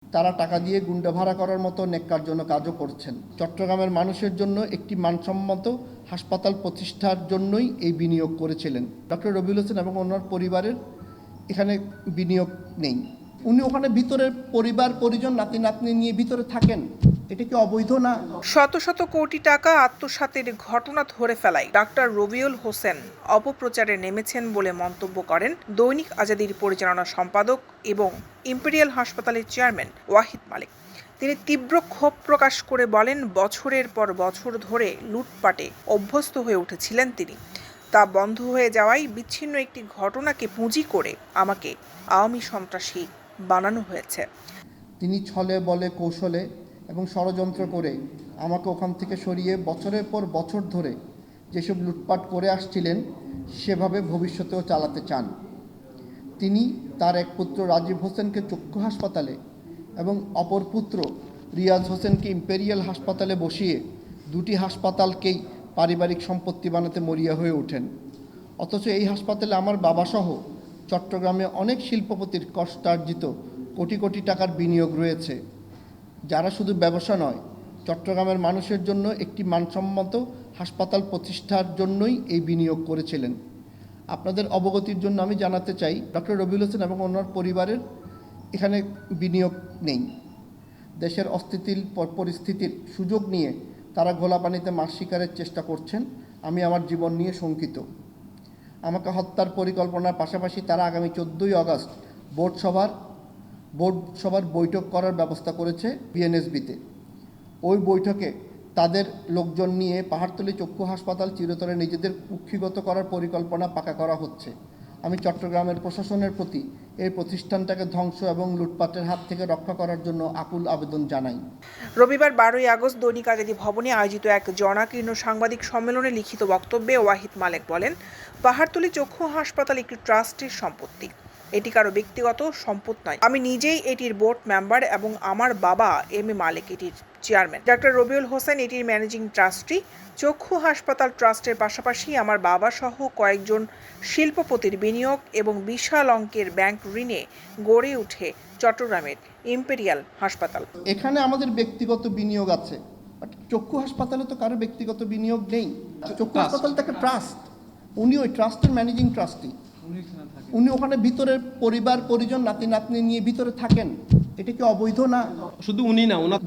তারা টাকা দিয়ে গুন্ডা ভাড়া করার মতো ন্যাক্কারজনক কাজও করছেন। চট্টগ্রামের মানুষের জন্য একটি মানসম্মত হাসপাতাল প্রতিষ্ঠার জন্যই এই বিনিয়োগ করেছিলেন। ডক্টর রবিউল হোসেন এবং ওনার পরিবারের এখানে বিনিয়োগ নেই। উনি ওখানে ভিতরে পরিবার পরিজন নাতি নাতনি নিয়ে ভিতরে থাকেন, এটা কি অবৈধ না? শত শত কোটি টাকা আত্মসাতের ঘটনা ধরে ফেলায় ডাক্তার রবিউল হোসেন অপপ্রচারে নেমেছেন বলে মন্তব্য করেন দৈনিক আজাদীর পরিচালনা সম্পাদক এবং ইম্পেরিয়াল হাসপাতালের চেয়ারম্যান ওয়াহিদ মালিক। তিনি তীব্র ক্ষোভ প্রকাশ করে বলেন, বছরের পর বছর ধরে লুটপাটে অভ্যস্ত হয়ে উঠেছিলেন তিনি। তা বন্ধ হয়ে যাওয়ায় বিচ্ছিন্ন একটি ঘটনাকে পুঁজি করে আমাকে আওয়ামী সন্ত্রাসী বানানো হয়েছে। তিনি ছলে বলে কৌশলে এবং ষড়যন্ত্র করে আমাকে ওখান থেকে সরিয়ে বছরের পর বছর ধরে যেসব লুটপাট করে আসছিলেন সেভাবে ভবিষ্যতেও চালাতে চান। তিনি তার এক পুত্র রাজীব হোসেনকে চক্ষু হাসপাতালে এবং অপর পুত্র রিয়াজ হোসেনকে ইম্পেরিয়াল হাসপাতালে বসিয়ে দুটি হাসপাতালকেই পারিবারিক সম্পত্তি বানাতে মরিয়া হয়ে ওঠেন। অথচ এই হাসপাতালে আমার বাবাসহ চট্টগ্রামে অনেক শিল্পপতির কষ্টার্জিত কোটি কোটি টাকার বিনিয়োগ রয়েছে, যারা শুধু ব্যবসা নয়, চট্টগ্রামের মানুষের জন্য একটি মানসম্মত হাসপাতাল প্রতিষ্ঠার জন্যই এই বিনিয়োগ করেছিলেন। আপনাদের অবগতির জন্য আমি জানাতে চাই, ডক্টর রবিউল হোসেন এবং ওনার পরিবারের এখানে বিনিয়োগ নেই। দেশের অস্থিতিশীল পরিস্থিতির সুযোগ নিয়ে তারা ঘোলা পানিতে মাছ শিকারের চেষ্টা করছেন। আমি আমার জীবন নিয়ে শঙ্কিত। আমাকে হত্যার পরিকল্পনার পাশাপাশি তারা আগামী 14ই আগস্ট বোর্ড সভার বৈঠক করার ব্যবস্থা করেছে বিএনএসবিতে। ওই বৈঠকে তাদের লোকজন নিয়ে পাহাড়তলী চক্ষু হাসপাতাল চিরতরে নিজেদের কুক্ষিগত করার পরিকল্পনা পাকা করা হচ্ছে। আমি চট্টগ্রামের প্রশাসনের প্রতি এই প্রতিষ্ঠানটাকে ধ্বংস এবং লুটপাটের হাত থেকে রক্ষা করার জন্য আকুল আবেদন জানাই। রবিবার 12ই আগস্ট দৈনিক আজাদী ভবনে আয়োজিত এক জনাকীর্ণ সাংবাদিক সম্মেলনে লিখিত বক্তব্যে ওয়াহিদ মালিক বলেন, পাহাড়তলী চক্ষু হাসপাতাল একটি ট্রাস্টের সম্পত্তি। এটি কারো ব্যক্তিগত সম্পদ নয়। আমি নিজেই এটির বোর্ড মেম্বার এবং আমার বাবা এম এ মালিক এটির চেয়ারম্যান। ডাক্তার রবিউল হোসেন এটির ম্যানেজিং ট্রাস্টি। চক্ষু হাসপাতাল ট্রাস্টের পাশাপাশি আমার বাবা সহ কয়েকজন শিল্পপতির বিনিয়োগ এবং বিশাল অঙ্কের ব্যাংক ঋণে গড়ে ওঠে চট্টগ্রামের ইম্পেরিয়াল হাসপাতাল। এখানে আমাদের ব্যক্তিগত বিনিয়োগ আছে, বাট চক্ষু হাসপাতালে তো কারো ব্যক্তিগত বিনিয়োগ নেই। চক্ষু হাসপাতালটা একটা ট্রাস্ট, উনি ওই ট্রাস্টের ম্যানেজিং ট্রাস্টি। উনি ওখানে ভিতরে পরিবার পরিজন নাতি নাতনি নিয়ে ভিতরে থাকেন, এটা কি অবৈধ না? শুধু উনি না, ওনার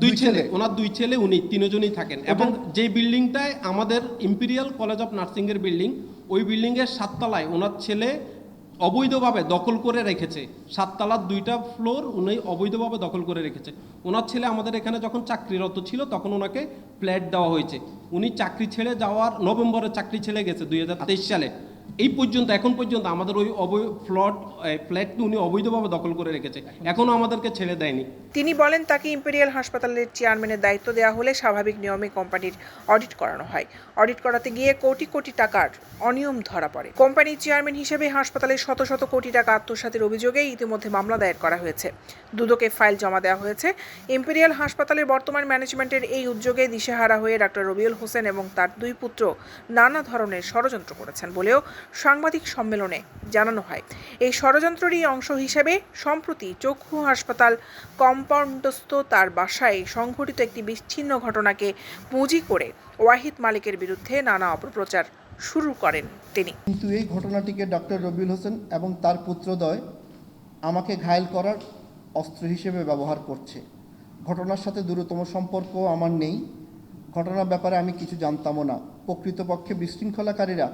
দুই ছেলে উনি তিনজনই থাকেন। এবং যে বিল্ডিংটায় আমাদের ইম্পেরিয়াল কলেজ অফ নার্সিংয়ের বিল্ডিং, ওই বিল্ডিংয়ের 7 তলায় ওনার ছেলে অবৈধভাবে দখল করে রেখেছে। 7 তলার 2টা ফ্লোর উনি অবৈধভাবে দখল করে রেখেছে। ওনার ছেলে আমাদের এখানে যখন চাকরিরত ছিল তখন ওনাকে ফ্ল্যাট দেওয়া হয়েছে। উনি চাকরি ছেড়ে যাওয়ার নভেম্বরে চাকরি ছেড়ে গেছে 2023 সালে। এই পর্যন্ত এখন পর্যন্ত আমাদের ওই ফ্ল্যাটটি উনি অবৈধভাবে দখল করে রেখেছে, এখনও আমাদেরকে ছেড়ে দেয়নি। তিনি বলেন, তাকে ইম্পেরিয়াল হাসপাতালের চেয়ারম্যানের দায়িত্ব দেওয়া হলে স্বাভাবিক নিয়মে কোম্পানির অডিট করানো হয়। অডিট করাতে গিয়ে কোটি কোটি টাকার অনিয়ম ধরা পড়ে। কোম্পানির চেয়ারম্যান হিসেবে হাসপাতালের শত শত কোটি টাকা আত্মসাতের অভিযোগে ইতিমধ্যে মামলা দায়ের করা হয়েছে। দুদকে ফাইল জমা দেওয়া হয়েছে। ইম্পেরিয়াল হাসপাতালের বর্তমান ম্যানেজমেন্টের এই উদ্যোগে দিশেহারা হয়ে ডাক্তার রবিউল হোসেন এবং তার 2 পুত্র নানা ধরনের ষড়যন্ত্র করেছেন বলেও সাংবাদিক সম্মেলনে জানানো হয়। এই ষড়যন্ত্রেরই অংশ হিসেবে সম্প্রতি চক্ষু হাসপাতাল কম্পাউন্ডস্থ তার বাসায় সংঘটিত একটি বিচ্ছিন্ন ঘটনাকে পুঁজি করে ওয়াহিদ মালিকের বিরুদ্ধে নানা অপপ্রচার শুরু করেন তিনি। কিন্তু এই ঘটনাটিকে ডক্টর রবিউল হোসেন এবং তার পুত্রদ্বয় আমাকে ঘায়েল করার অস্ত্র হিসেবে ব্যবহার করছে। ঘটনার সাথে দূরতম সম্পর্ক আমার নেই। ঘটনার ব্যাপারে আমি কিছু জানতামও না। প্রকৃতপক্ষে বিশৃঙ্খলাকারীরা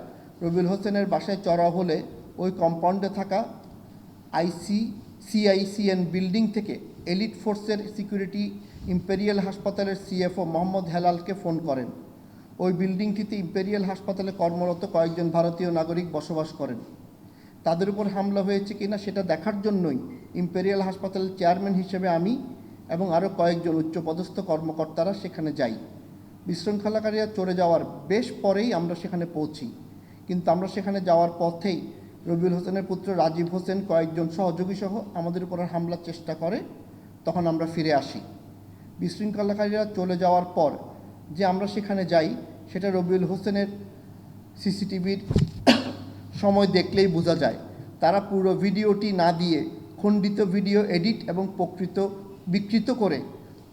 রবিউল হোসেনের বাসায় চড়াও হলে ওই কম্পাউন্ডে থাকা সিআইসিএন বিল্ডিং থেকে এলিট ফোর্সের সিকিউরিটি ইম্পেরিয়াল হাসপাতালের সিএফও মোহাম্মদ হেলালকে ফোন করেন। ওই বিল্ডিংটিতে ইম্পেরিয়াল হাসপাতালে কর্মরত কয়েকজন ভারতীয় নাগরিক বসবাস করেন। তাদের উপর হামলা হয়েছে কিনা সেটা দেখার জন্যই ইম্পেরিয়াল হাসপাতালের চেয়ারম্যান হিসেবে আমি এবং আরও কয়েকজন উচ্চপদস্থ কর্মকর্তারা সেখানে যাই। বিশৃঙ্খলাকারীরা চলে যাওয়ার বেশ পরেই আমরা সেখানে পৌঁছি। কিন্তু আমরা সেখানে যাওয়ার পথেই রবিউল হোসেনের পুত্র রাজীব হোসেন কয়েকজন সহযোগী সহ আমাদের উপর হামলার চেষ্টা করে। তখন আমরা ফিরে আসি। বিশৃঙ্খলাকারীরা চলে যাওয়ার পর যে আমরা সেখানে যাই সেটা রবিউল হোসেনের সিসিটিভির সময় দেখলেই বোঝা যায়। তারা পুরো ভিডিওটি না দিয়ে খণ্ডিত ভিডিও এডিট এবং প্রকৃত বিকৃত করে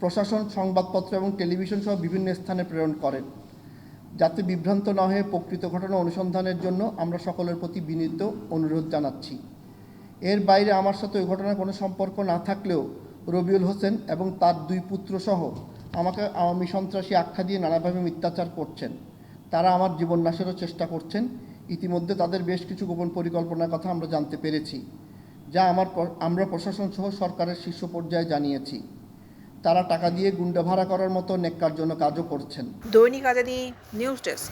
প্রশাসন সংবাদপত্র এবং টেলিভিশন সহ বিভিন্ন স্থানে প্রেরণ করেন। যাতে বিভ্রান্ত না হয়ে প্রকৃত ঘটনা অনুসন্ধানের জন্য আমরা সকলের প্রতি বিনীত অনুরোধ জানাচ্ছি। এর বাইরে আমার সাথে ওই ঘটনার কোনো সম্পর্ক না থাকলেও রবিউল হোসেন এবং তার 2 পুত্র সহ আমাকে আওয়ামী সন্ত্রাসী আখ্যা দিয়ে নানাভাবে মিথ্যাচার করছেন। তারা আমার জীবন নাশেরও চেষ্টা করছেন। ইতিমধ্যে তাদের বেশ কিছু গোপন পরিকল্পনার কথা আমরা জানতে পেরেছি, যা আমরা প্রশাসন সহ সরকারের শীর্ষ পর্যায়ে জানিয়েছি। তারা টাকা দিয়ে গুন্ডা ভাড়া করার মতো নেককারজনক কাজও করছেন। দৈনিক আজাদী নিউজ ডেস্ক।